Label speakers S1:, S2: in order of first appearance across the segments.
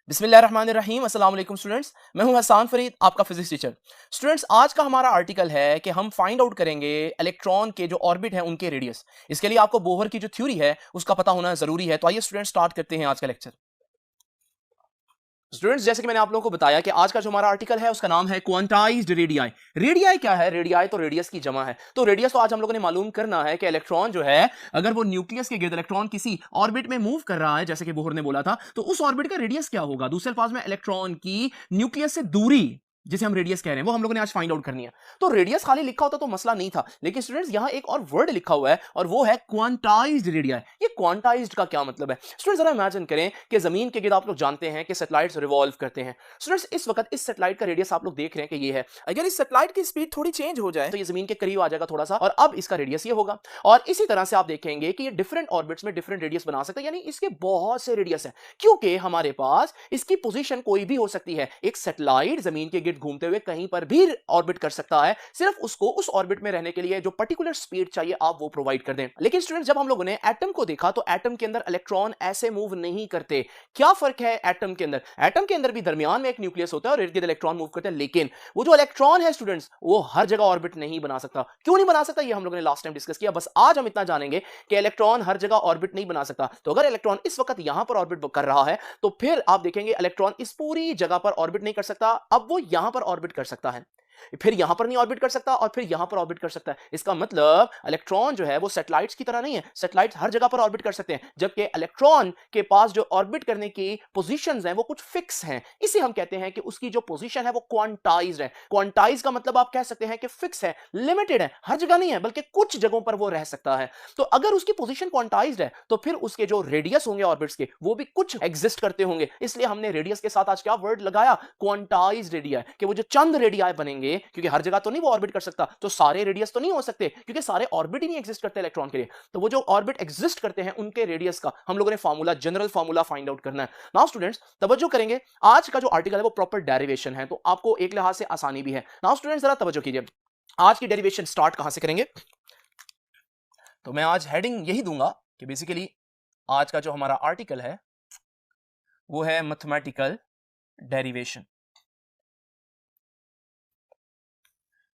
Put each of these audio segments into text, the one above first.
S1: बिस्मिल्लाहिर्रहमानिर्रहीम अस्सलाम वालेकुम स्टूडेंट्स। मैं हूं हसन फरीद, आपका फिजिक्स टीचर। स्टूडेंट्स, आज का हमारा आर्टिकल है कि हम फाइंड आउट करेंगे इलेक्ट्रॉन के जो ऑर्बिट है उनके रेडियस। इसके लिए आपको बोहर की जो थ्योरी है उसका पता होना जरूरी है। तो आइए स्टूडेंट्स स्टार्ट करते हैं आज का लेक्चर। स्टूडेंट्स, जैसे कि मैंने आप लोगों को बताया कि आज का जो हमारा आर्टिकल है उसका नाम है क्वांटाइज्ड रेडियाई। रेडियाई क्या है? रेडियाई तो रेडियस की जमा है। तो रेडियस तो आज हम लोगों ने मालूम करना है कि इलेक्ट्रॉन जो है, अगर वो न्यूक्लियस के गिर्द इलेक्ट्रॉन किसी ऑर्बिट में मूव कर रहा है, जैसे कि बोहर ने बोला था, तो उस ऑर्बिट का रेडियस क्या होगा। दूसरे अल्फाज में इलेक्ट्रॉन की न्यूक्लियस से दूरी, जिसे हम रेडियस कह रहे हैं, वो हम लोगों ने आज फाइंड आउट करनी है। तो रेडियस खाली लिखा होता तो मसला नहीं था, लेकिन स्टूडेंट्स यहां एक और वर्ड लिखा हुआ है और वो है क्वांटाइज्ड रेडियाई। ये क्वांटाइज्ड का क्या मतलब है? स्टूडेंट्स जरा इमेजिन करें कि जमीन के गिर्द आप लोग जानते हैं कि सैटेलाइट्स रिवॉल्व करते हैं। स्टूडेंट्स, इस वक्त इस सैटेलाइट का रेडियस आप लोग देख रहे हैं कि ये है। अगर इस सैटेलाइट की स्पीड थोड़ी चेंज हो जाए तो ये जमीन के करीब आ जाएगा थोड़ा सा, और अब इसका रेडियस ये होगा। और इसी तरह से आप देखेंगे कि ये डिफरेंट ऑर्बिट्स में डिफरेंट रेडियस बना सकता है, यानी इसके बहुत से रेडियस है, क्योंकि हमारे पास इसकी पोजीशन कोई भी हो सकती है। एक सैटेलाइट जमीन के गिर्द घूमते हुए कहीं पर भी ऑर्बिट कर सकता है, सिर्फ उसको उस ऑर्बिट में रहने के लिए जो पर्टिकुलर स्पीड चाहिए आप वो प्रोवाइड कर दें। लेकिन स्टूडेंट, जब हम लोगों ने एटम को देखा तो एटम के अंदर इलेक्ट्रॉन ऐसे मूव नहीं करते। क्या फर्क है एटम के अंदर? एटम के अंदर भी दरमियान में एक न्यूक्लियस होता है और इर्द गिर्द इलेक्ट्रॉन मूव करते हैं, लेकिन वो जो इलेक्ट्रॉन है स्टूडेंट्स, वो हर जगह ऑर्बिट नहीं बना सकता। क्यों नहीं बना सकता? ये हम लोगों ने लास्ट टाइम डिस्कस किया। बस आज हम इतना जानेंगे कि इलेक्ट्रॉन हर जगह ऑर्बिट नहीं बना सकता। तो अगर इलेक्ट्रॉन इस वक्त यहां पर ऑर्बिट कर रहा है तो फिर आप देखेंगे इलेक्ट्रॉन इस पूरी जगह पर ऑर्बिट नहीं कर सकता, अब वो यहां पर ऑर्बिट कर सकता है, फिर यहां पर नहीं ऑर्बिट कर सकता और फिर यहां पर ऑर्बिट कर सकता है। इसका मतलब इलेक्ट्रॉन जो है वो सैटेलाइट्स की तरह नहीं है। सैटेलाइट्स हर जगह पर ऑर्बिट कर सकते हैं, जबकि इलेक्ट्रॉन के पास जो ऑर्बिट करने की पोजीशंस हैं वो कुछ फिक्स हैं। इसे हम कहते हैं कि उसकी जो पोजीशन है वो क्वांटाइज्ड है। क्वांटाइज का मतलब आप कह सकते हैं कि फिक्स है, लिमिटेड है, हर जगह नहीं है बल्कि कुछ जगहों पर वो रह सकता है। तो अगर उसकी पोजीशन क्वांटाइज्ड है तो फिर उसके जो रेडियस होंगे ऑर्बिट्स के, वो भी कुछ एग्जिस्ट करते होंगे। इसलिए हमने रेडियस के साथ आज क्या वर्ड लगाया? Quantized radii. कि वो जो चंद रेडियाई बनेंगे, क्योंकि हर जगह तो नहीं वो ऑर्बिट कर सकता, तो सारे रेडियस तो नहीं हो सकते, क्योंकि सारे ऑर्बिट ही नहीं एग्जिस्ट करते इलेक्ट्रॉन के लिए। तो वो जो ऑर्बिट एग्जिस्ट करते हैं उनके रेडियस का हम लोगों ने formula, general formula find out करना है। नाउ स्टूडेंट्स, तवज्जो करेंगे, आज का जो आर्टिकल है वो प्रॉपर डेरिवेशन है, तो आपको एक लिहाज से आसानी भी है। नाउ स्टूडेंट्स जरा तवज्जो कीजिए, आज की डेरिवेशन स्टार्ट कहां से करेंगे? तो मैं आज हेडिंग यही दूंगा कि बेसिकली आज का जो हमारा आर्टिकल है वो है मैथमेटिकल डेरिवेशन।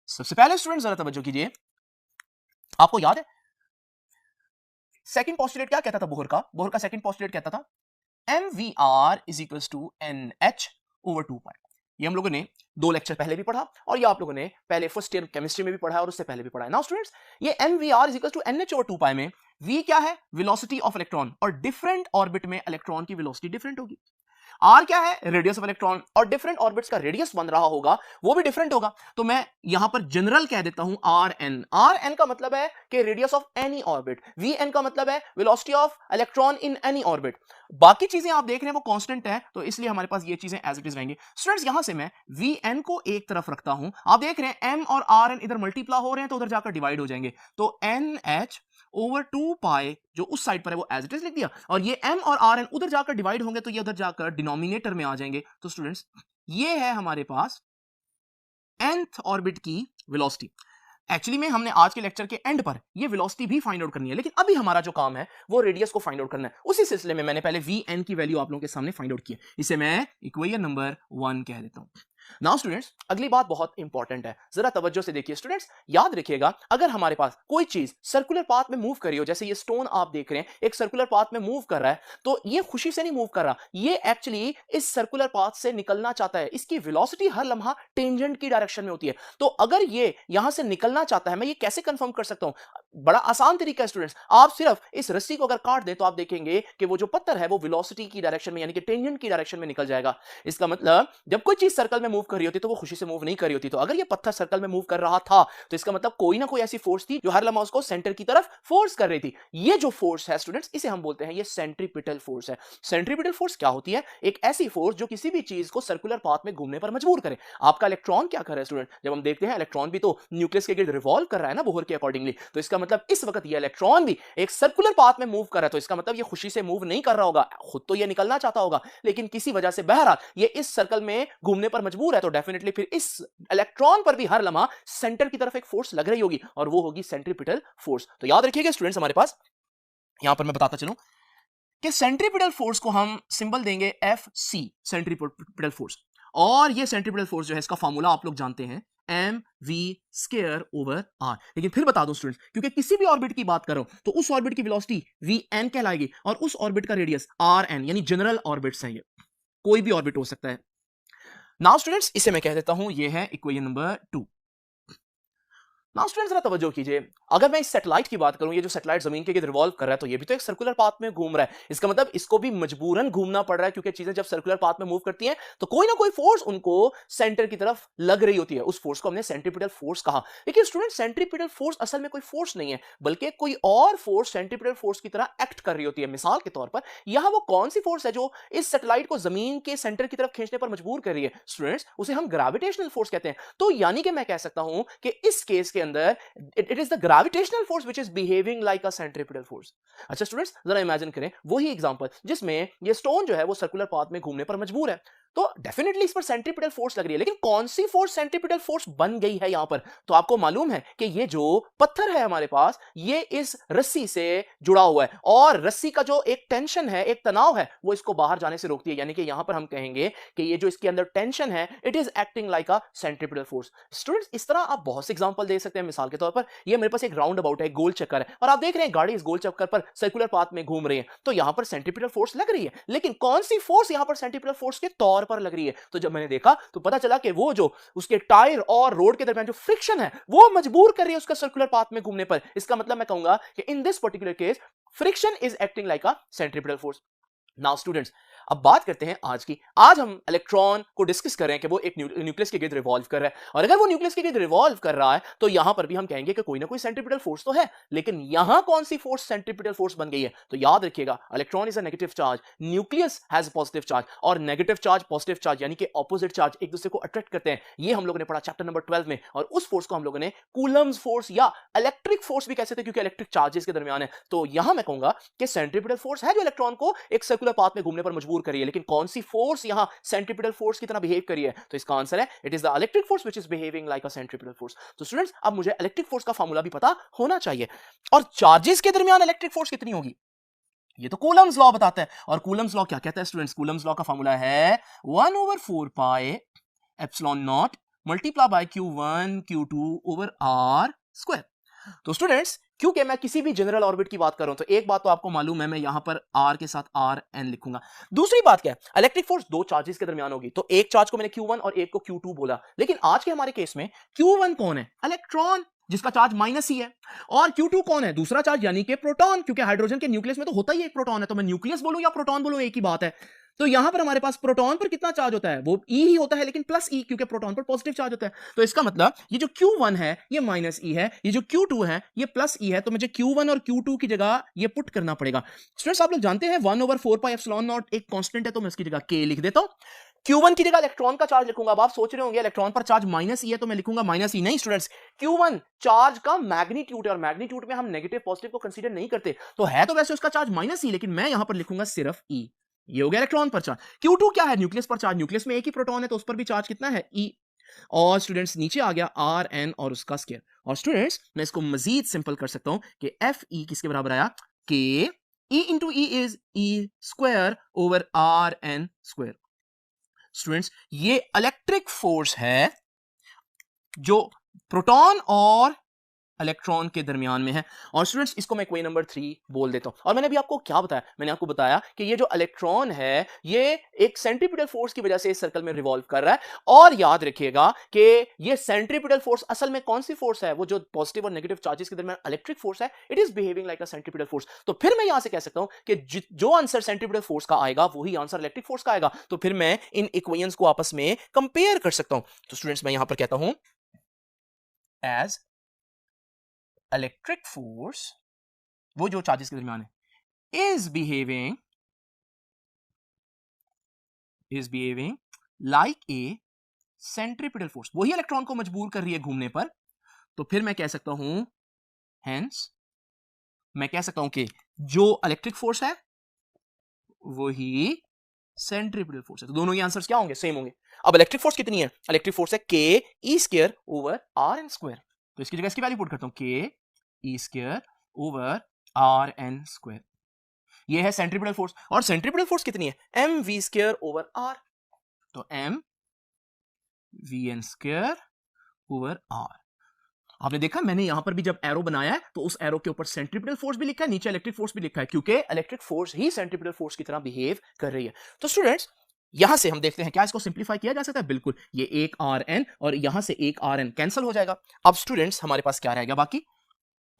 S1: सबसे पहले स्टूडेंट जरा तवज्जो कीजिए, आपको याद है सेकंड पोस्टुलेट क्या कहता था बोहर का? बोहर का सेकंड पोस्टुलेट कहता था mvr is equal to NH over 2 pi. ये हम लोगों ने 2 लेक्चर पहले भी पढ़ा और ये आप लोगों ने पहले फर्स्ट ईयर केमिस्ट्री में भी पढ़ा है और उससे पहले भी पढ़ा है। नाउ स्टूडेंट्स, ये mvr is equal to NH over 2 pi में v क्या है? वेलोसिटी ऑफ इलेक्ट्रॉन, और डिफरेंट ऑर्बिट में इलेक्ट्रॉन की वेलोसिटी डिफरेंट होगी। आर क्या है? रेडियस ऑफ इलेक्ट्रॉन, और डिफरेंट ऑर्बिट्स का रेडियस बन रहा होगा वो भी डिफरेंट होगा। तो मैं यहां पर जनरल कह देता हूं आर एन। आर एन का मतलब है कि radius of any orbit, v n का मतलब है velocity of electron in any orbit. बाकी चीजें आप देख रहे हैं वो कांस्टेंट है, तो इसलिए हमारे पास ये चीजें एज इट इज रहेंगी। स्टूडेंट्स, यहां से मैं वी एन को एक तरफ रखता हूं, आप देख रहे हैं एम और आर एन इधर मल्टीप्लाई हो रहे हैं तो उधर जाकर डिवाइड हो जाएंगे, तो एन एच ओवर 2 पाई जो उस साइड पर है वो एज इट इज लिख दिया, और ये m और rn उधर जाकर डिवाइड होंगे तो ये उधर जाकर डिनोमिनेटर में आ जाएंगे। तो स्टूडेंट्स, ये है हमारे पास nth ऑर्बिट की वेलोसिटी। एक्चुअली में हमने आज के लेक्चर के एंड पर ये वेलोसिटी भी फाइंड आउट करनी है, लेकिन अभी हमारा जो काम है वो रेडियस को फाइंड आउट करना है। उसी सिलसिले में मैंने पहले vn की वैल्यू आप लोगों के सामने फाइंड आउट की है, इसे मैं इक्वेशन नंबर 1 कह देता हूं। नाउ स्टूडेंट्स, अगली बात बहुत इंपॉर्टेंट है, जरा तवज्जो से देखिए। स्टूडेंट्स याद रखिएगा, अगर हमारे पास कोई चीज सर्कुलर पाथ में मूव कर रही हो, जैसे ये स्टोन आप देख रहे हैं एक सर्कुलर पाथ में मूव कर रहा है, तो ये खुशी से नहीं मूव कर रहा, ये एक्चुअली इस सर्कुलर पाथ से निकलना चाहता है। इसकी वेलोसिटी हर लम्हा टेंजेंट की डायरेक्शन में होती है। तो अगर ये यहां से निकलना चाहता है, मैं ये कैसे कंफर्म कर सकता हूं? बड़ा आसान तरीका है स्टूडेंट्स, आप सिर्फ इस रस्सी को अगर काट दें तो आप देखेंगे कि वो जो पत्थर है वो वेलोसिटी की डायरेक्शन में, यानी कि टेंजेंट की डायरेक्शन में निकल जाएगा। इसका मतलब जब कोई चीज सर्कल में मूव कर रही होती तो वो खुशी से मूव नहीं कर रही होती। तो अगर ये पत्थर सर्कल में मूव कर रहा था तो इसका मतलब कोई ना कोई ऐसी फोर्स थी जो हर लम्हा उसको सेंटर की तरफ फोर्स कर रही थी। ये जो फोर्स है स्टूडेंट्स, इसे हम बोलते हैं ये सेंट्रीपिटल फोर्स है। सेंट्रीपिटल फोर्स क्या होती है? एक ऐसी फोर्स जो किसी भी चीज को सर्कुलर पाथ में घूमने पर मजबूर करे। आपका इलेक्ट्रॉन क्या कर रहा है स्टूडेंट? जब हम देखते हैं इलेक्ट्रॉन भी तो न्यूक्लियस के गिर्द रिवॉल्व कर रहा है ना बोहर के अकॉर्डिंगली, तो इसका मतलब इस वक्त ये इलेक्ट्रॉन भी एक सर्कुलर पाथ में मूव कर रहा है। तो इसका मतलब ये खुशी से मूव नहीं कर रहा होगा, खुद तो ये निकलना चाहता होगा, लेकिन किसी वजह से बहरहाल ये इस सर्कल में घूमने पर मजबूर है। तो डेफिनेटली फिर इस इलेक्ट्रॉन पर भी हर लम्हा सेंटर की तरफ एक फोर्स लग रही होगी और वो होगी सेंट्रीपिटल फोर्स। तो याद रखिएगा स्टूडेंट्स, हमारे पास यहां पर मैं बताता चलूं, कि सेंट्रीपिटल फोर्स को हम सिंबल देंगे FC, सेंट्रीपिटल फोर्स, और ये सेंट्रीपिटल फोर्स जो है इसका फार्मूला आप लोग जानते हैं mv²/r। लेकिन फिर बता दूं स्टूडेंट्स, क्योंकि किसी भी ऑर्बिट की बात करो तो उस ऑर्बिट की वेलोसिटी vn कहलाएगी और उस ऑर्बिट का रेडियस rn, यानी जनरल ऑर्बिट्स है, ये कोई भी ऑर्बिट हो सकता है। नाउ स्टूडेंट्स इसे मैं कह देता हूं ये है इक्वेशन नंबर 2। नाउ स्टूडेंट्स जरा तवज्जो कीजिए, अगर मैं इस सैटेलाइट की बात करूं, ये जो सैटेलाइट जमीन के गिर्द रिवॉल्व कर रहा है, तो ये भी तो एक सर्कुलर पाथ में घूम रहा है। इसका मतलब इसको भी मजबूरन घूमना पड़ रहा है, क्योंकि चीजें जब सर्कुलर पाथ में मूव करती हैं तो कोई ना कोई फोर्स उनको सेंटर की तरफ लग रही होती है। उस फोर्स को हमने सेंट्रीपिटल फोर्स कहा। लेकिन स्टूडेंट सेंट्रीपिटल फोर्स असल में कोई फोर्स नहीं है, बल्कि कोई और फोर्स सेंट्रीपिटल फोर्स की तरह एक्ट कर रही होती है। मिसाल के तौर पर यहां वो कौन सी फोर्स है जो इस सैटेलाइट को जमीन के सेंटर की तरफ खींचने पर मजबूर कर रही है? स्टूडेंट्स उसे हम ग्रेविटेशनल फोर्स कहते हैं। तो यानी कि मैं कह सकता हूं कि इस केस के अंदर it is the gravitational force which is behaving like a centripetal force। अच्छा स्टूडेंट्स जरा इमेजिन करें वही एग्जांपल जिसमें ये स्टोन जो है वो सर्कुलर पाथ में घूमने पर मजबूर है, तो डेफिनेटली इस पर सेंट्रीपिटल फोर्स लग रही है। लेकिन कौन सी फोर्स सेंट्रीपिटल फोर्स बन गई है यहां पर? तो आपको मालूम है कि ये जो पत्थर है हमारे पास, ये इस रस्सी से जुड़ा हुआ है और रस्सी का जो एक टेंशन है, एक तनाव है, वो इसको बाहर जाने से रोकती है। यानी कि यहां पर हम कहेंगे कि ये जो इसके अंदर टेंशन है, it is acting like a centripetal force. Students इस तरह आप बहुत से एग्जांपल दे सकते हैं। मिसाल के तौर पर ये मेरे पास एक राउंड अबाउट है, गोल चक्कर है, और आप देख रहे हैं गाड़ी इस गोल चक्कर पर सर्कुलर पाथ में घूम रही है, तो यहां पर सेंट्रीपिटल फोर्स लग रही है। लेकिन कौन सी फोर्स यहां पर सेंट्रीपिटल फोर्स के तौर पर लग रही है? तो जब मैंने देखा तो पता चला कि वो जो उसके टायर और रोड के दरमियान जो फ्रिक्शन है वो मजबूर कर रही है उसका सर्कुलर पाथ में घूमने पर। इसका मतलब मैं कहूंगा कि in this particular case friction is acting like a centripetal force. Now students अब बात करते हैं आज की। आज हम इलेक्ट्रॉन को डिस्कस कर रहे हैं कि वो एक न्यूक्लियस के गिर्द रिवॉल्व कर रहा है, और अगर वो न्यूक्लियस के गिर्द रिवॉल्व कर रहा है तो यहां पर भी हम कहेंगे कि कोई ना कोई सेंट्रीपिटल फोर्स तो है। लेकिन यहां कौन सी फोर्स सेंट्रीपिटल फोर्स बन गई है? तो याद रखिएगा, electron is a negative charge, nucleus has a positive charge, और नेगेटिव चार्ज पॉजिटिव चार्ज यानी कि ऑपोजिट चार्ज एक दूसरे को अट्रैक्ट करते हैं। ये हम लोगों ने पढ़ा चैप्टर नंबर 12 में, और उस फोर्स को हम लोगों ने कूलम्स फोर्स या इलेक्ट्रिक फोर्स भी कह सकते हैं, क्योंकि इलेक्ट्रिक चार्जेस के दरमियान है। तो यहां मैं कहूंगा कि सेंट्रीपिटल फोर्स है जो इलेक्ट्रॉन को एक सर्कुलर पाथ में घूमने पर मजबूर करी है। लेकिन कौन सी फोर्स यहां सेंट्रीपिटल फोर्स की तरह बिहेव करी है? तो इसका आंसर है it is the electric force which is behaving like a centripetal force. तो स्टूडेंट्स अब मुझे इलेक्ट्रिक फोर्स का फार्मूला भी पता होना चाहिए, और चार्जेस के दरमियान इलेक्ट्रिक फोर्स कितनी होगी ये तो कूलम्स लॉ बताता है। और कूलम्स लॉ क्या कहता है स्टूडेंट्स? कूलम्स लॉ का फार्मूला है 1/4 pi epsilon not multiply by Q1 Q2 over R square. तो स्टूडेंट्स क्योंकि मैं किसी भी जनरल ऑर्बिट की बात कर रहा हूं, तो एक बात तो आपको मालूम है, मैं यहां पर R के साथ RN लिखूंगा। दूसरी बात क्या है? इलेक्ट्रिक फोर्स दो चार्जेस के दरमियान होगी, तो एक चार्ज को मैंने Q1 और एक को Q2 बोला। लेकिन आज के हमारे केस में Q1 कौन है? इलेक्ट्रॉन, जिसका चार्ज माइनस ही है, और Q2 कौन है? दूसरा चार्ज यानी कि प्रोटॉन, क्योंकि हाइड्रोजन के न्यूक्लियस में तो होता ही एक प्रोटॉन है। तो मैं न्यूक्लियस बोलूं या प्रोटॉन बोलूं एक ही बात है। तो यहां पर हमारे पास प्रोटॉन पर कितना चार्ज होता है? वो E ही होता है, लेकिन प्लस E, क्योंकि प्रोटॉन पर पॉजिटिव चार्ज होता है। तो इसका मतलब ये जो Q1 है ये माइनस E है, ये जो Q2 है ये प्लस E है। तो मुझे Q1 और Q2 की जगह ये पुट करना पड़ेगा। स्टूडेंट्स आप लोग जानते हैं 1/4 पाई एप्सिलॉन नॉट एक कांस्टेंट है, तो मैं इसकी जगह K लिख देता हूं। Q1 की जगह इलेक्ट्रॉन का चार्ज लिखूंगा। अब आप सोच रहे होंगे इलेक्ट्रॉन पर चार्ज माइनस E है तो मैं लिखूंगा माइनस E। नहीं स्टूडेंट्स, Q1 चार्ज का मैग्नीट्यूड है, और मैग्नीट्यूड में हम नेगेटिव पॉजिटिव को कंसीडर नहीं करते, तो है तो वैसे उसका चार्ज माइनस E, लेकिन मैं यहां पर लिखूंगा सिर्फ E। ये हो गया इलेक्ट्रॉन पर चार्ज। Q2 क्या है? न्यूक्लियस पर चार्ज। न्यूक्लियस में एक ही प्रोटॉन है, तो उस पर भी चार्ज कितना है? E। और स्टूडेंट्स नीचे आ गया Rn और उसका स्क्वायर। और स्टूडेंट्स मैं इसको मजीद सिंपल कर सकता हूं कि Fe किसके बराबर आया? K E into E is E square over Rn square. Students ये इलेक्ट्रिक फोर्स है जो प्रोटॉन और इलेक्ट्रॉन के दरमियान में है। और स्टूडेंट्स इसको मैं इक्वेशन नंबर 3 बोल देता हूं। और मैंने अभी आपको क्या बताया? मैंने आपको बताया कि ये जो इलेक्ट्रॉन है ये एक सेंट्रीपिटल फोर्स की वजह से इस सर्कल में रिवॉल्व कर रहा है। और याद रखिएगा कि ये सेंट्रीपिटल फोर्स असल में कौन सी फोर्स है? वो जो पॉजिटिव और नेगेटिव चार्जेस के दरमियान इलेक्ट्रिक फोर्स है, it is behaving like a centripetal force. तो फिर मैं यहां से कह सकता हूं कि जो आंसर सेंट्रीपिटल फोर्स का आएगा वही आंसर इलेक्ट्रिक फोर्स का आएगा। तो फिर मैं इन इक्वेशंस को आपस में कंपेयर कर सकता हूं। तो स्टूडेंट्स मैं यहां पर कहता हूं एज इलेक्ट्रिक फोर्स, वो जो चार्जेस के दरमियान है, is behaving like a centripetal force, वही इलेक्ट्रॉन को मजबूर कर रही है घूमने पर। तो फिर मैं कह सकता हूं हेंस मैं कह सकता हूं कि जो इलेक्ट्रिक फोर्स है वही सेंट्रीपिटल फोर्स है। तो दोनों के आंसर्स क्या होंगे? सेम होंगे। अब इलेक्ट्रिक फोर्स कितनी है? इलेक्ट्रिक फोर्स है K E square over Rn square. तो इसकी जगह इसकी वैल्यू पुट करता हूं K E square over Rn square. ये है सेंट्रीपिटल फोर्स, और सेंट्रीपिटल फोर्स कितनी है, mv² ओवर r, तो mvn² ओवर r। आपने देखा मैंने यहां पर भी जब एरो बनाया है तो उस एरो के ऊपर सेंट्रीपिटल फोर्स भी लिखा है, नीचे इलेक्ट्रिक फोर्स भी लिखा है, क्योंकि इलेक्ट्रिक फोर्स ही सेंट्रीपिटल फोर्स की तरह बिहेव कर रही है। तो स्टूडेंट्स यहां से हम देखते हैं क्या इसको सिंप्लीफाई किया जा सकता है, बिल्कुल, ये एक Rn और यहां से एक Rn कैंसिल हो जाएगा। अब स्टूडेंट्स हमारे पास क्या रह गया बाकी,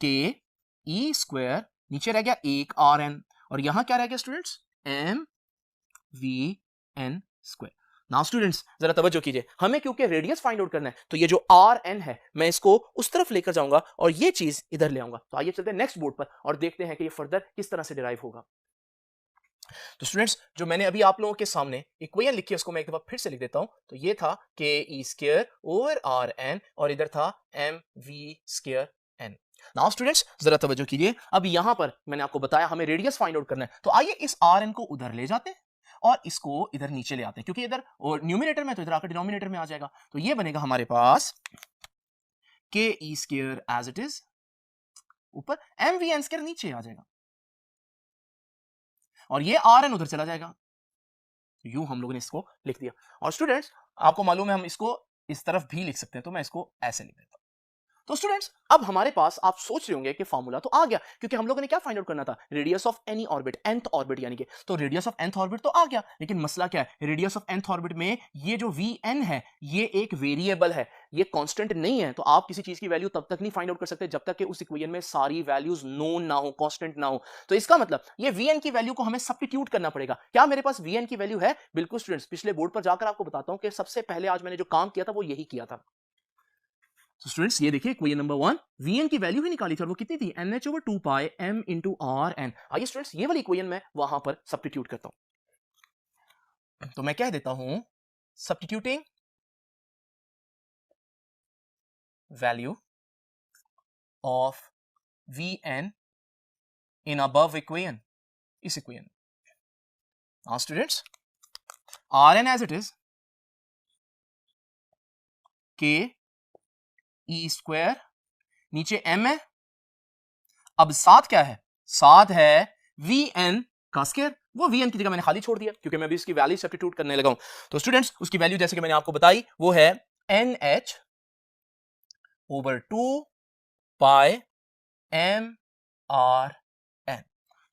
S1: ke², नीचे रह गया एक Rn, और यहां क्या रह गया स्टूडेंट्स, mvn²। नाउ स्टूडेंट्स जरा तवज्जो कीजिए, हमें क्योंकि रेडियस फाइंड आउट करना है तो ये जो Rn है मैं इसको उस तरफ लेकर जाऊंगा और ये चीज इधर ले आऊंगा। तो आइए चलते हैं नेक्स्ट बोर्ड पर और देखते हैं कि ये फर्दर किस तरह से डिराइव होगा। तो स्टूडेंट्स जो मैंने अभी आप लोगों के सामने इक्वेशन लिखी है उसको मैं एक दफा फिर से लिख देता हूं। तो ये था ke² ओवर Rn और इधर था mv²n। नाउ स्टूडेंट्स जरा तवज्जो कीजिए, अब यहां पर मैंने आपको बताया हमें रेडियस फाइंड आउट करना है, तो आइए इस Rn को उधर ले जाते हैं और इसको इधर नीचे ले आते हैं, क्योंकि इधर न्यूमिनेटर में तो इधर आकर डिनोमिनेटर में आ जाएगा। तो ये बनेगा हमारे पास ke² एज इट इज ऊपर, mvn² नीचे आ जाएगा और ये Rn उधर चला जाएगा। यूं हम लोगों ने इसको लिख दिया। और स्टूडेंट्स आपको मालूम है हम इसको इस तरफ भी लिख सकते हैं, तो मैं इसको ऐसे लिख देता हूं। तो स्टूडेंट्स अब हमारे पास, आप सोच रहे होंगे कि फार्मूला तो आ गया, क्योंकि हम लोगों ने क्या फाइंड आउट करना था, radius of any orbit, nth orbit यानी कि, तो रेडियस ऑफ nth ऑर्बिट तो आ गया, लेकिन मसला क्या है, रेडियस ऑफ nth ऑर्बिट में ये जो vn है ये एक वेरिएबल है, ये कांस्टेंट नहीं है। तो आप किसी चीज की वैल्यू तब तक नहीं फाइंड आउट कर सकते जब तक कि उस इक्वेशन में सारी वैल्यूज नोन ना हो, कांस्टेंट ना हो। तो इसका मतलब ये vn की वैल्यू को हमें सब्स्टिट्यूट करना पड़ेगा। क्या मेरे पास vn की वैल्यू है? बिल्कुल स्टूडेंट्स, पिछले बोर्ड पर जाकर आपको बताता हूं कि सबसे पहले आज मैंने जो काम किया था वो यही किया था। तो स्टूडेंट्स ये देखिए इक्वेशन नंबर 1, vn की वैल्यू ही निकाली थी और वो कितनी थी, nh/2π m × Rn। आइए स्टूडेंट्स ये वाली इक्वेशन मैं वहां पर सब्स्टिट्यूट करता हूं। तो मैं कह देता हूं substituting value of vn in above equation, इस equation. Now students Rn as it is ke², नीचे m है, अब साथ क्या है, साथ है vn का स्क्वायर। वो vn की जगह मैंने खाली छोड़ दिया क्योंकि मैं भी इसकी वैल्यू सब्स्टिट्यूट करने लगा हूं। तो स्टूडेंट्स उसकी वैल्यू जैसे कि मैंने आपको बताई वो है nh/2π mRn।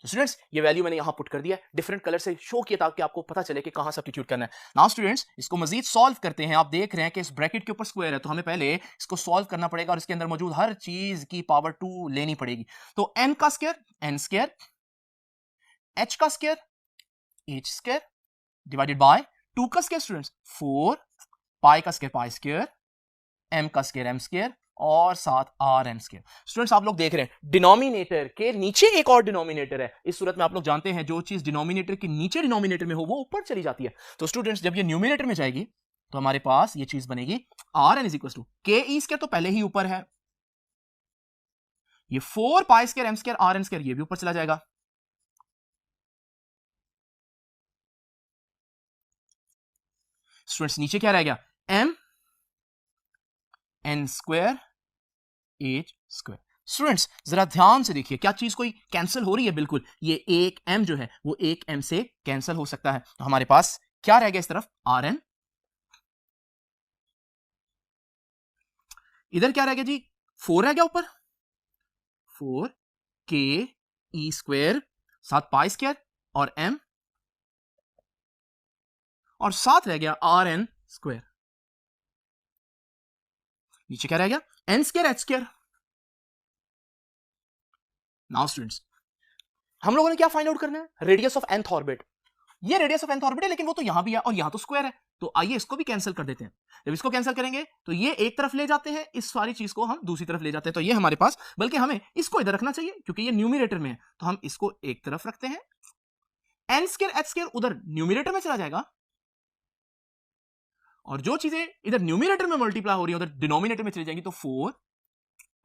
S1: तो स्टूडेंट्स ये वैल्यू मैंने यहां पुट कर दिया, डिफरेंट कलर से शो किया ताकि आपको पता चले कि कहां सब्स्टिट्यूट करना है। नाउ स्टूडेंट्स इसको मजीद सॉल्व करते हैं। आप देख रहे हैं कि इस ब्रैकेट के ऊपर स्क्वायर है, तो हमें पहले इसको सॉल्व करना पड़ेगा और इसके अंदर मौजूद हर चीज की पावर 2 लेनी पड़ेगी। तो n का स्क्वायर n², h का स्क्वायर h² डिवाइडेड बाय 2 का स्क्वायर स्टूडेंट्स 4, पाई का स्क्वायर पाई², m का स्क्वायर m² और साथ Rn²। स्टूडेंट्स आप लोग देख रहे हैं डिनोमिनेटर के नीचे एक और डिनोमिनेटर है। इस सूरत में आप लोग जानते हैं जो चीज डिनोमिनेटर के नीचे डिनोमिनेटर में हो वो ऊपर चली जाती है। तो स्टूडेंट्स जब ये न्यूमिनेटर में जाएगी तो हमारे पास ये चीज बनेगी Rn = ke² तो पहले ही ऊपर है, ये 4 पाई² m² Rn² ये भी ऊपर चला जाएगा। स्टूडेंट्स नीचे क्या रह गया, m n² h²। स्टूडेंट्स जरा ध्यान से देखिए क्या चीज कोई कैंसिल हो रही है, बिल्कुल ये एक m जो है वो एक m से कैंसिल हो सकता है। तो हमारे पास क्या रह गया इस तरफ Rn, इधर क्या रह गया जी 4 रह गया ऊपर, 4 ke² साथ पाई² और m और साथ रह गया Rn²। नीचे क्या रह गया n² h²। नाउ स्टूडेंट्स हम लोगों ने क्या फाइंड आउट करना है, रेडियस ऑफ nth ऑर्बिट। ये रेडियस ऑफ nth ऑर्बिट है लेकिन वो तो यहां भी है और यहां तो स्क्वायर है, तो आइए इसको भी कैंसिल कर देते हैं। जब इसको कैंसिल करेंगे तो ये एक तरफ ले जाते हैं, इस सारी चीज को हम दूसरी तरफ ले जाते हैं। तो ये हमारे पास, बल्कि हमें इसको इधर रखना चाहिए क्योंकि ये न्यूमिनेटर में है, तो हम इसको एक तरफ रखते हैं, n² h² उधर न्यूमिनेटर में चला जाएगा और जो चीजें इधर न्यूमिनेटर में मल्टीप्लाई हो रही है उधर डिनोमिनेटर में चली जाएंगी। तो 4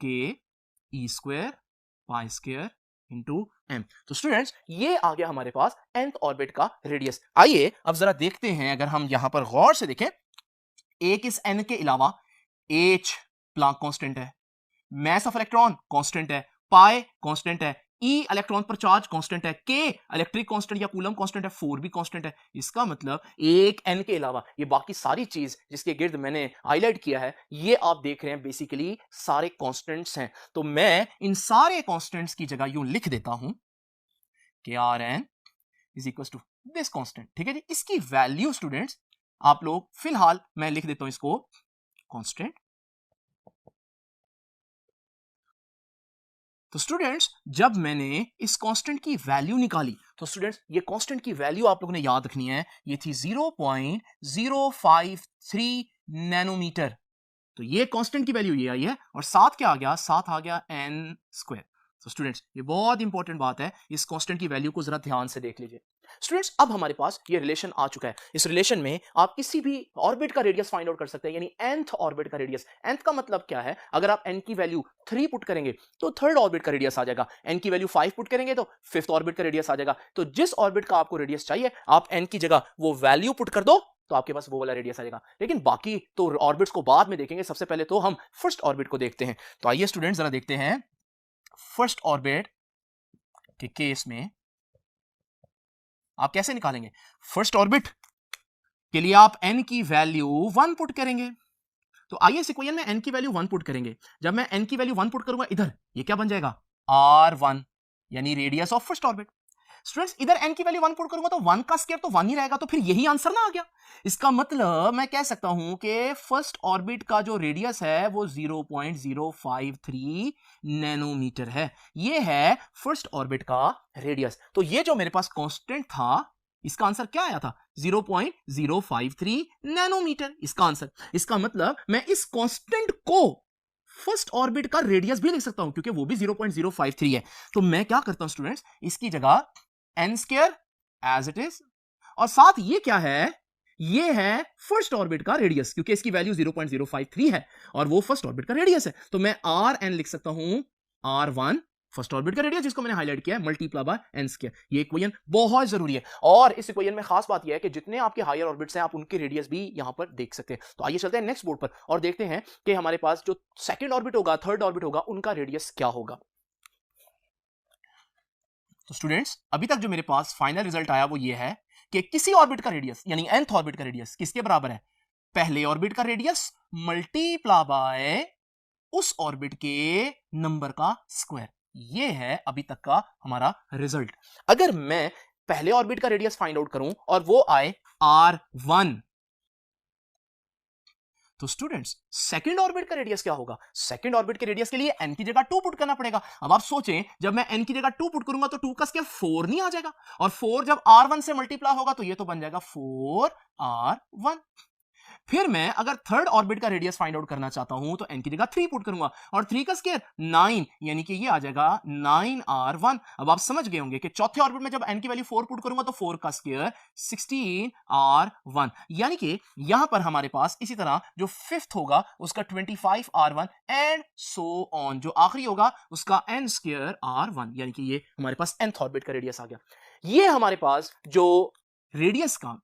S1: ke² पाई² इंटू m। तो स्टूडेंट्स ये आ गया हमारे पास nth ऑर्बिट का रेडियस। आइए अब जरा देखते हैं, अगर हम यहां पर गौर से देखें, एक इस n के अलावा h प्लैंक कांस्टेंट है, मास ऑफ इलेक्ट्रॉन कांस्टेंट है, पाई कांस्टेंट है, E इलेक्ट्रॉन पर चार्ज कांस्टेंट है, K इलेक्ट्रिक कांस्टेंट या कूलम कांस्टेंट है, 4 भी कांस्टेंट है। इसका मतलब एक N के अलावा ये बाकी सारी चीज जिसके गिर्द मैंने हाईलाइट किया है, ये आप देख रहे हैं बेसिकली सारे कांस्टेंट्स हैं। तो मैं इन सारे कांस्टेंट्स की जगह यूं लिख देता हूं कि Rn is equal to this constant. ठीक है जी, इसकी वैल्यू स्टूडेंट्स आप लोग फिलहाल मैं लिख देता हूं इसको कांस्टेंट। तो स्टूडेंट्स जब मैंने इस कांस्टेंट की वैल्यू निकाली तो स्टूडेंट्स ये कांस्टेंट की वैल्यू आप लोगों ने याद रखनी है, ये थी 0.053 नैनोमीटर। तो ये कांस्टेंट की वैल्यू ये आई है और साथ क्या आ गया, साथ आ गया n स्क्वायर। तो स्टूडेंट्स ये बहुत इंपॉर्टेंट बात है, इस कांस्टेंट की वैल्यू को जरा ध्यान से देख लीजिए। स्टूडेंट्स अब हमारे पास ये रिलेशन आ चुका है। इस रिलेशन में आप किसी भी ऑर्बिट का रेडियस फाइंड आउट कर सकते हैं, यानी nth ऑर्बिट का रेडियस। nth का मतलब क्या है, अगर आप n की वैल्यू 3 पुट करेंगे तो थर्ड ऑर्बिट का रेडियस आ जाएगा, n की वैल्यू 5 पुट करेंगे तो फिफ्थ ऑर्बिट का रेडियस आ जाएगा। तो जिस ऑर्बिट का आपको रेडियस चाहिए आप n की जगह वो वैल्यू पुट कर दो तो आपके पास वो वाला रेडियस आ जाएगा। लेकिन बाकी तो ऑर्बिट्स को बाद में देखेंगे, सबसे पहले तो हम फर्स्ट ऑर्बिट को देखते हैं। तो आइए स्टूडेंट जरा देखते हैं फर्स्ट ऑर्बिट के केस में आप कैसे निकालेंगे। फर्स्ट ऑर्बिट के लिए आप n की वैल्यू 1 पुट करेंगे। तो आइए इस इक्वेशन में n की वैल्यू 1 पुट करेंगे। जब मैं n की वैल्यू 1 पुट करूंगा इधर, ये क्या बन जाएगा r1 यानी radius of first orbit. Students इधर n की वैल्यू 1 पुट करूंगा तो 1 का स्क्वायर तो 1 ही रहेगा, तो फिर यही आंसर ना आ गया। इसका मतलब मैं कह सकता हूं कि फर्स्ट ऑर्बिट का जो रेडियस है वो 0.053 नैनोमीटर है। ये है फर्स्ट ऑर्बिट का रेडियस। तो ये जो मेरे पास कांस्टेंट था इसका आंसर क्या आया था 0.053 नैनोमीटर, इसका आंसर। इसका मतलब मैं इस कांस्टेंट को फर्स्ट ऑर्बिट का रेडियस भी लिख सकता हूं क्योंकि वो भी 0.053 है। तो मैं क्या करता हूं स्टूडेंट्स, इसकी जगह n square as it is, और साथ ये क्या है, ये है फर्स्ट ऑर्बिट का रेडियस क्योंकि इसकी वैल्यू 0.053 है और वो फर्स्ट ऑर्बिट का रेडियस है। तो मैं Rn लिख सकता हूं R1 फर्स्ट ऑर्बिट का रेडियस जिसको मैंने हाईलाइट किया है मल्टीप्लाई बाय n स्क्वायर। ये इक्वेशन बहुत जरूरी है और इस इक्वेशन में खास बात यह है कि जितने आपके हायर ऑर्बिट्स हैं आप उनके रेडियस भी यहां पर देख सकते हैं। तो आइए चलते हैं नेक्स्ट बोर्ड पर और देखते हैं कि हमारे पास जो सेकंड ऑर्बिट होगा, थर्ड ऑर्बिट होगा, उनका रेडियस क्या होगा। तो स्टूडेंट्स अभी तक जो मेरे पास फाइनल रिजल्ट आया वो ये है कि किसी ऑर्बिट का रेडियस यानी nth ऑर्बिट का रेडियस किसके बराबर है, पहले ऑर्बिट का रेडियस मल्टीप्लाई बाय उस ऑर्बिट के नंबर का स्क्वायर। ये है अभी तक का हमारा रिजल्ट। अगर मैं पहले ऑर्बिट का रेडियस फाइंड आउट करूं और वो आए R1, तो स्टूडेंट्स सेकंड ऑर्बिट का रेडियस क्या होगा। सेकंड ऑर्बिट के रेडियस के लिए n की जगह 2 पुट करना पड़ेगा। अब आप सोचें जब मैं n की जगह 2 पुट करूंगा तो 2 का स्क्वायर 4 नहीं आ जाएगा, और 4 जब R1 से मल्टीप्लाई होगा तो ये तो बन जाएगा 4R1। फिर मैं अगर थर्ड ऑर्बिट का रेडियस फाइंड आउट करना चाहता हूं तो n की जगह 3 पुट करूंगा और 3 का स्क्वायर 9 यानी कि ये आ जाएगा 9R1। अब आप समझ गए होंगे कि चौथे ऑर्बिट में जब n की वैल्यू 4 पुट करूंगा तो 4 का स्क्वायर 16R1, यानी कि यहां पर हमारे पास इसी तरह जो फिफ्थ होगा उसका 25R1 एंड सो ऑन, जो आखिरी होगा उसका n स्क्वायर R1, यानी कि ये हमारे पास nth ऑर्बिट का रेडियस आ गया। ये हमारे पास जो रेडियस का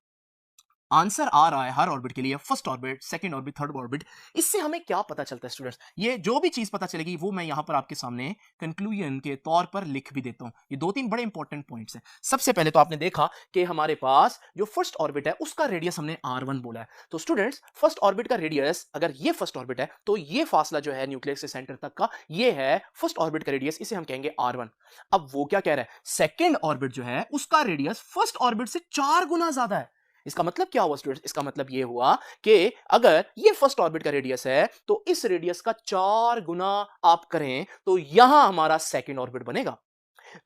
S1: आंसर आ रहा है हर ऑर्बिट के लिए, first orbit, second orbit, third orbit, इससे हमें क्या पता चलता है स्टूडेंट्स। ये जो भी चीज पता चलेगी वो मैं यहां पर आपके सामने कंक्लूजन के तौर पर लिख भी देता हूं। ये 2-3 बड़े इंपॉर्टेंट पॉइंट्स हैं। सबसे पहले तो आपने देखा कि हमारे पास जो फर्स्ट ऑर्बिट है उसका रेडियस हमने R1 बोला है। तो स्टूडेंट्स फर्स्ट ऑर्बिट का रेडियस, अगर ये फर्स्ट ऑर्बिट है तो ये फासला जो है न्यूक्लियस से सेंटर तक का, ये है फर्स्ट ऑर्बिट का रेडियस, इसे हम कहेंगे R1। अब वो क्या कह रहा है, सेकेंड ऑर्बिट जो है उसका रेडियस फर्स्ट ऑर्बिट से 4 गुना ज्यादा है। इसका मतलब क्या हुआ स्टूडेंट्स, इसका मतलब ये हुआ कि अगर ये फर्स्ट ऑर्बिट का रेडियस है तो इस रेडियस का 4 गुना आप करें तो यहां हमारा सेकंड ऑर्बिट बनेगा।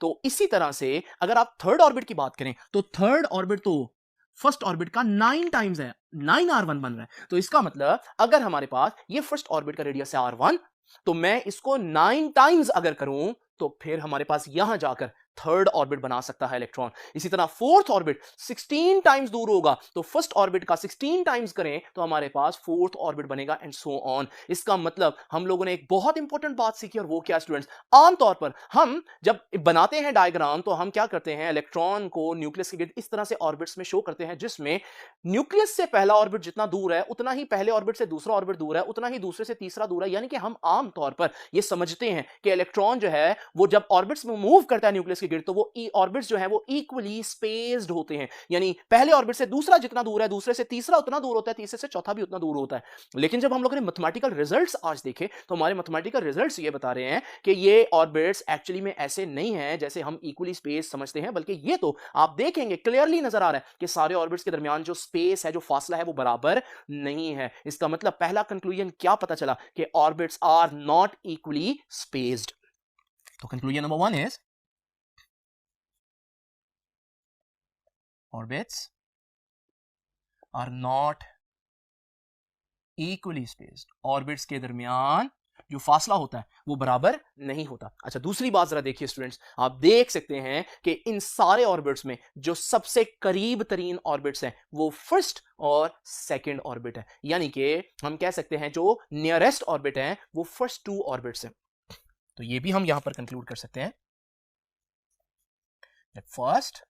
S1: तो इसी तरह से अगर आप थर्ड ऑर्बिट की बात करें तो थर्ड ऑर्बिट तो फर्स्ट ऑर्बिट का 9 टाइम्स है, 9R1 बन रहा है। तो इसका मतलब अगर हमारे पास ये फर्स्ट ऑर्बिट का रेडियस है R1 तो मैं इसको 9 टाइम्स अगर करूं तो फिर हमारे पास यहां जाकर थर्ड ऑर्बिट बना सकता है इलेक्ट्रॉन। इसी तरह फोर्थ ऑर्बिट 16 टाइम्स दूर होगा तो फर्स्ट ऑर्बिट का 16 टाइम्स करें तो हमारे पास फोर्थ ऑर्बिट बनेगा एंड सो ऑन। इसका मतलब हम लोगों ने एक बहुत इंपॉर्टेंट बात सीखी और वो क्या स्टूडेंट्स, आमतौर पर हम जब बनाते हैं डायग्राम तो हम क्या करते हैं, इलेक्ट्रॉन को न्यूक्लियस के गिर्द इस तरह से ऑर्बिट्स में शो करते हैं जिसमें न्यूक्लियस से पहला ऑर्बिट जितना दूर है उतना ही पहले ऑर्बिट से दूसरा ऑर्बिट दूर है, उतना ही दूसरे से तीसरा दूर है। यानी कि हम आमतौर पर यह समझते हैं कि इलेक्ट्रॉन जो है वो जब ऑर्बिट्स में मूव करता है न्यूक्लियस के गिर्द तो वो ऑर्बिट्स जो है वो इक्वली स्पेस्ड होते हैं, यानी पहले ऑर्बिट से दूसरा जितना दूर है दूसरे से तीसरा उतना दूर होता है, तीसरे से चौथा भी उतना दूर होता है। लेकिन जब हम लोगों ने मैथमेटिकल रिजल्ट्स आज देखे तो हमारे मैथमेटिकल रिजल्ट्स ये बता रहे हैं कि ये ऑर्बिट्स एक्चुअली में ऐसे नहीं है जैसे हम इक्वली स्पेस समझते हैं, बल्कि ये तो आप देखेंगे क्लियरली नजर आ रहा है कि सारे ऑर्बिट्स के दरमियान जो स्पेस है, जो फासला है वो बराबर नहीं है। इसका मतलब पहला कंक्लूजन क्या पता चला कि orbits are not equally spaced. तो conclusion number 1 is orbits are not equally spaced। Orbits के दरमियान जो फासला होता है वो बराबर नहीं होता। अच्छा, दूसरी बात जरा देखिए स्टूडेंट्स, आप देख सकते हैं कि इन सारे ऑर्बिट्स में जो सबसे करीब तरीन ऑर्बिट्स हैं वो फर्स्ट और सेकंड ऑर्बिट है, यानी कि हम कह सकते हैं जो नियरेस्ट ऑर्बिट है वो फर्स्ट 2 ऑर्बिट्स हैं। तो ये भी हम यहां पर कंक्लूड कर सकते हैं first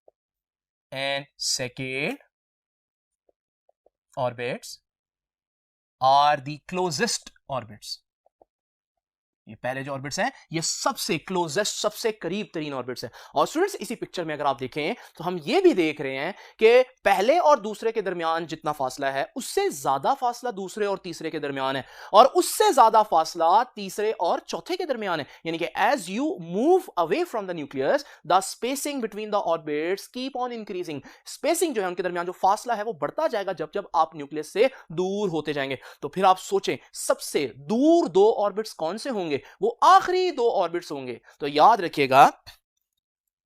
S1: and second orbits are the closest orbits। ये पहले जो ऑर्बिट्स हैं ये सबसे क्लोजेस्ट, सबसे करीब तरीन ऑर्बिट्स हैं। और स्टूडेंट्स इसी पिक्चर में अगर आप देखें तो हम ये भी देख रहे हैं कि पहले और दूसरे के दरमियान जितना फासला है उससे ज्यादा फासला दूसरे और तीसरे के दरमियान है, और उससे ज्यादा फासला तीसरे और चौथे के दरमियान है। यानी कि as you move away from the nucleus the spacing between the orbits keep on increasing. Spacing जो है उनके दरमियान जो फासला है वो बढ़ता जाएगा जब जब आप न्यूक्लियस से दूर होते जाएंगे। तो फिर आप सोचें सबसे दूर 2 ऑर्बिट्स कौन से होंगे? वो आखिरी 2 ऑर्बिट्स होंगे। तो याद रखिएगा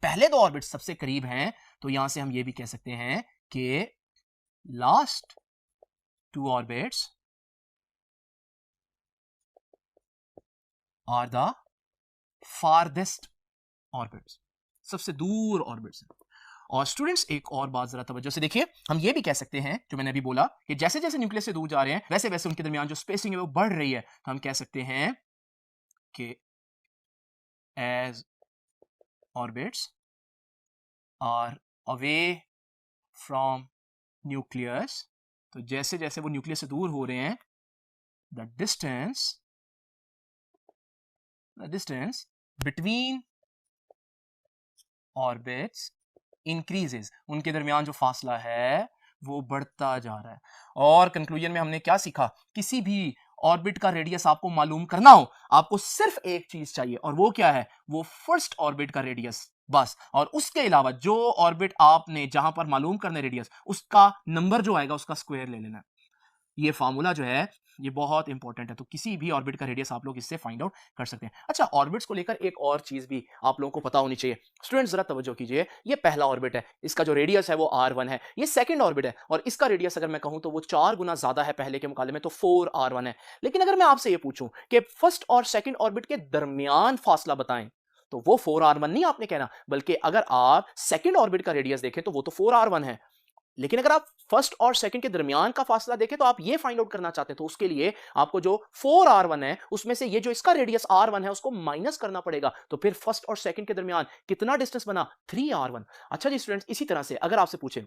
S1: पहले 2 ऑर्बिट्स सबसे करीब हैं, तो यहां से हम ये भी कह सकते हैं कि last 2 orbits are the farthest orbits, सबसे दूर ऑर्बिट्स हैं। और स्टूडेंट्स एक और बात जरा तवज्जो से देखिए, हम ये भी कह सकते हैं जो मैंने अभी बोला कि जैसे जैसे न्यूक्लियस से दूर जा रहे हैं वैसे वैसे उनके दरमियान जो स्पेसिंग है वो बढ़ रही है। तो हम कह सकते हैं कि as orbits are away from nucleus, तो जैसे जैसे वो न्यूक्लियस से दूर हो रहे हैं the distance between orbits increases, उनके दरमियान जो फासला है वो बढ़ता जा रहा है। और कंक्लूजन में हमने क्या सीखा, किसी भी ऑर्बिट का रेडियस आपको मालूम करना हो आपको सिर्फ एक चीज चाहिए और वो क्या है, वो फर्स्ट ऑर्बिट का रेडियस बस। और उसके अलावा जो ऑर्बिट आपने जहां पर मालूम करने रेडियस उसका नंबर जो आएगा उसका स्क्वायर ले लेना। ये फार्मूला जो है ये बहुत इंपॉर्टेंट है, तो किसी भी ऑर्बिट का रेडियस आप लोग इससे फाइंड आउट कर सकते हैं। अच्छा, ऑर्बिट्स को लेकर एक और चीज भी आप लोगों को पता होनी चाहिए। स्टूडेंट्स जरा तवज्जो कीजिए, ये पहला ऑर्बिट है, इसका जो रेडियस है वो r1 है। ये सेकंड ऑर्बिट है और इसका रेडियस अगर मैं कहूं तो वो 4 गुना ज्यादा है पहले के मुकाबले में, तो 4r1 है। लेकिन अगर मैं आपसे ये पूछूं कि फर्स्ट और सेकंड ऑर्बिट के दरमियान फासला बताएं तो वो 4r1 नहीं आपने कहना, बल्कि अगर आप सेकंड ऑर्बिट का रेडियस देखें तो वो तो 4r1 है। लेकिन अगर आप फर्स्ट और सेकंड के दरमियान का फासला देखें तो आप ये फाइंड आउट करना चाहते हैं तो उसके लिए आपको जो 4r1 है उसमें से ये जो इसका रेडियस r1 है उसको माइनस करना पड़ेगा। तो फिर फर्स्ट और सेकंड के दरमियान कितना डिस्टेंस बना, 3r1। अच्छा जी स्टूडेंट्स, इसी तरह से अगर आपसे पूछे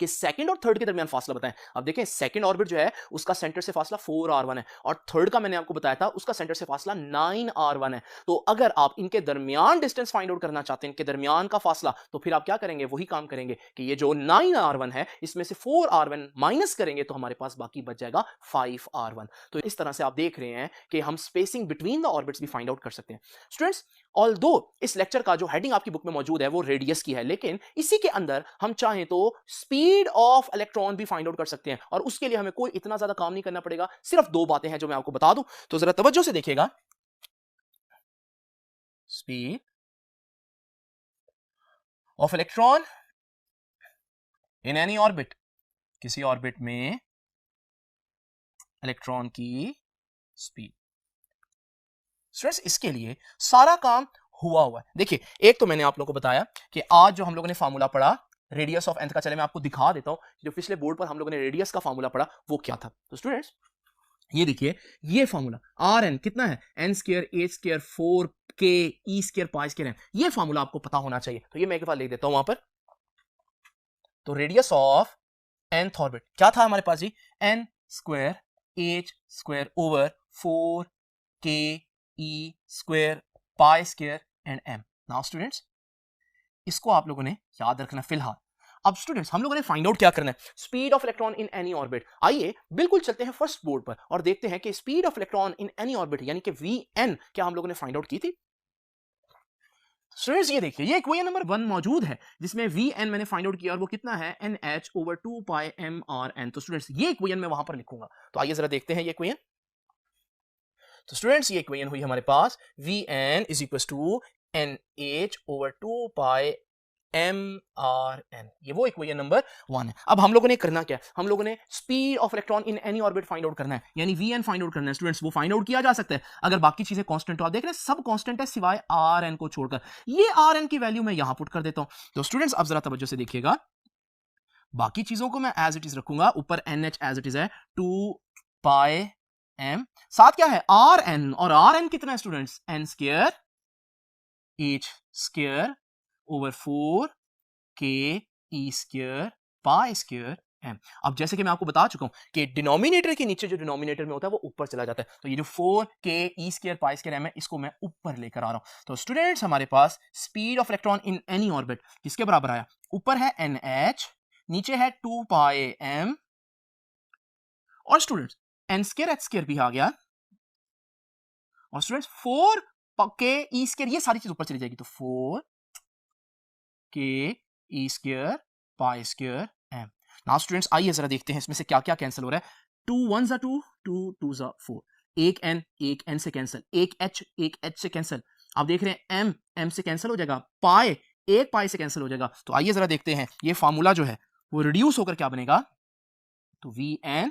S1: कि सेकंड और थर्ड के दरमियान फासला बताएं, अब देखें सेकंड ऑर्बिट जो है उसका सेंटर से फासला 4r1 है और थर्ड का मैंने आपको बताया था उसका सेंटर से फासला 9r1 है। तो अगर आप इनके दरमियान डिस्टेंस फाइंड आउट करना चाहते हैं, इनके दरमियान का फासला, तो फिर आप क्या करेंगे, वही काम करेंगे कि ये जो 9r1 है इसमें से 4r1 माइनस करेंगे तो हमारे पास बाकी बच जाएगा 5r1। तो इस तरह से आप देख रहे हैं कि हम स्पेसिंग बिटवीन द ऑर्बिट्स भी फाइंड आउट कर सकते हैं। स्टूडेंट्स, ऑल्दो इस लेक्चर का जो हेडिंग आपकी बुक में मौजूद है वो रेडियस की है, लेकिन इसी के अंदर हम चाहें तो स्पीड ऑफ इलेक्ट्रॉन भी फाइंड आउट कर सकते हैं और उसके लिए हमें कोई इतना ज्यादा काम नहीं करना पड़ेगा। सिर्फ 2 बातें हैं जो मैं आपको बता दूं, तो जरा तवज्जो से देखिएगा। Speed of electron in any orbit, किसी ऑर्बिट में इलेक्ट्रॉन की स्पीड। स्टूडेंट्स, इसके लिए सारा काम हुआ है। देखिए, एक तो मैंने आप लोगों को बताया कि आज जो हम लोगों ने फार्मूला पढ़ा रेडियस ऑफ nth का, चले मैं आपको दिखा देता हूं जो पिछले बोर्ड पर हम लोगों ने रेडियस का फार्मूला पढ़ा वो क्या था। तो स्टूडेंट्स ये देखिए, ये फार्मूला आर एन कितना है, N square h square 4 k e square pi square M, ये फार्मूला आपको पता होना चाहिए। तो ये मैं एक बार लिख देता हूं वहां पर। तो रेडियस ऑफ nth ऑर्बिट क्या था हमारे पास जी, n square h square over 4 k e square pi square and m. Now students इसको आप लोगों ने याद रखना फिलहाल। अब स्टूडेंट्स हम लोगों ने फाइंड आउट क्या करना है, speed of electron in any orbit. आइए बिल्कुल चलते हैं फर्स्ट बोर्ड पर और देखते हैं कि speed of electron in any orbit यानी कि Vn क्या हम लोगों ने फाइंड आउट की थी। स्टूडेंट्स ये देखिए, ये इक्वेशन नंबर 1 मौजूद है जिसमें Vn मैंने फाइंड आउट किया और वो कितना है, NH ओवर 2 पाई mRn। तो स्टूडेंट्स ये इक्वेशन मैं वहां पर लिखूंगा। तो आइए जरा देखते हैं ये इक्वेशन। तो स्टूडेंट्स ये इक्वेशन हुई हमारे पास Vn is equal to NH over 2 pi mRn, ये वो इक्वेशन नंबर 1 है। अब हम लोगों ने करना क्या है, हम लोगों ने speed of electron in any orbit find out करना है, यानी Vn फाइंड आउट करना है। स्टूडेंट्स वो फाइंड आउट किया जा सकता है अगर बाकी चीजें कांस्टेंट। तो आप देख रहे हैं सब कांस्टेंट है सिवाय Rn को छोड़कर। ये Rn की वैल्यू मैं यहां पुट कर देता हूं। तो स्टूडेंट्स अब जरा तवज्जो से देखिएगा, बाकी चीजों को मैं एज इट इज रखूंगा, ऊपर NH एज इट इज है 2 पाई m, साथ क्या है Rn, और Rn कितना है students, n square h square over 4 k e square pi square M. अब जैसे कि मैं आपको बता चुका हूं कि डिनोमिनेटर के नीचे जो डिनोमिनेटर में होता है वो ऊपर चला जाता है। तो ये जो 4 k e square pi square M है इसको मैं ऊपर लेकर आ रहा हूं। तो स्टूडेंट्स हमारे पास speed of electron in any orbit किसके बराबर आया, ऊपर है NH, नीचे है 2 पाई m, और students n square h square भी आ गया, और स्टूडेंट्स 4 के ई स्क्वायर, ये सारी चीज ऊपर चली जाएगी। तो 4 k e square pi square m. Now students आइए जरा देखते हैं इसमें से क्या क्या कैंसिल हो रहा है। 2 1 2, 2 2 4, एक n से कैंसिल, एक h से कैंसिल। आप देख रहे हैं m से कैंसिल हो जाएगा, पाई एक पाई से कैंसिल हो जाएगा। तो आइए जरा देखते हैं ये फार्मूला जो है वो रिड्यूस होकर क्या बनेगा। तो Vn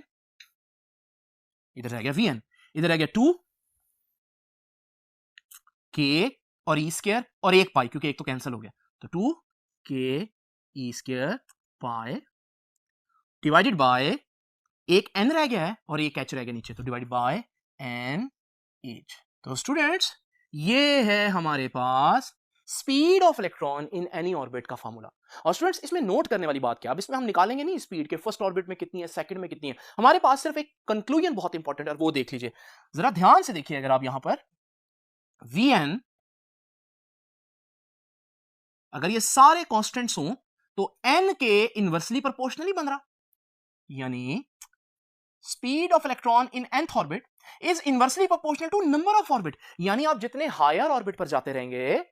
S1: इधर रह गया, Vn इधर रह गया 2 के और ई स्क्वायर और एक पाई, क्योंकि एक तो कैंसिल हो गया। तो 2 के e square pi divided by एक n रह गया है और एक h रह गया नीचे, तो डिवाइडेड बाय NH। तो स्टूडेंट्स ये है हमारे पास speed of electron in any orbit का फार्मूला। और स्टूडेंट्स इसमें नोट करने वाली बात क्या, अब इसमें हम निकालेंगे नहीं स्पीड के फर्स्ट ऑर्बिट में कितनी है, सेकंड में कितनी है, हमारे पास सिर्फ एक कंक्लूजन बहुत इंपॉर्टेंट है और वो देख लीजिए जरा ध्यान से। देखिए अगर आप यहां पर Vn अगर ये सारे कांस्टेंट्स हों तो n के इनवर्सली प्रोपोर्शनली बन रहा, यानी speed of electron in nth orbit is inversely proportional to number of orbit. यानी आप जितने हायर ऑर्बिट पर जाते रहेंगे,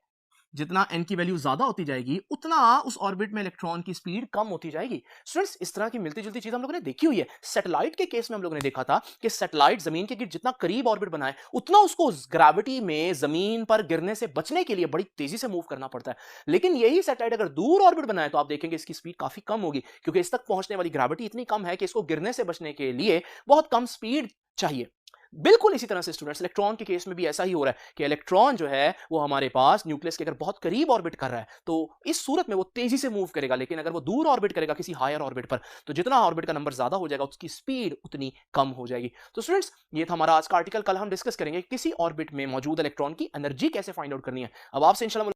S1: जितना n की वैल्यू ज्यादा होती जाएगी उतना उस ऑर्बिट में इलेक्ट्रॉन की स्पीड कम होती जाएगी। स्टूडेंट्स इस तरह की मिलती जुलती चीज हम लोगों ने देखी हुई है। सैटेलाइट के केस में हम लोगों ने देखा था कि सैटेलाइट जमीन के जितना करीब ऑर्बिट बनाए उतना उसको ग्रेविटी में जमीन पर गिरने से बचने के लिए बड़ी तेजी से मूव करना पड़ता है। लेकिन यही सैटेलाइट अगर दूर ऑर्बिट बनाए तो आप देखेंगे इसकी स्पीड काफी कम होगी, क्योंकि इस तक पहुंचने वाली ग्रेविटी इतनी कम है कि इसको गिरने से बचने के लिए बहुत कम स्पीड चाहिए। बिल्कुल इसी तरह से स्टूडेंट्स इलेक्ट्रॉन के केस में भी ऐसा ही हो रहा है कि इलेक्ट्रॉन जो है वो हमारे पास न्यूक्लियस के अगर बहुत करीब ऑर्बिट कर रहा है तो इस सूरत में वो तेजी से मूव करेगा, लेकिन अगर वो दूर ऑर्बिट करेगा किसी हायर ऑर्बिट पर तो जितना ऑर्बिट का नंबर ज्यादा हो जाएगा उसकी स्पीड उतनी कम हो जाएगी। तो स्टूडेंट्स ये था हमारा आज का आर्टिकल। कल हम डिस्कस करेंगे किसी ऑर्बिट में मौजूद इलेक्ट्रॉन की एनर्जी कैसे फाइंड आउट करनी है। अब आपसे इंशाल्लाह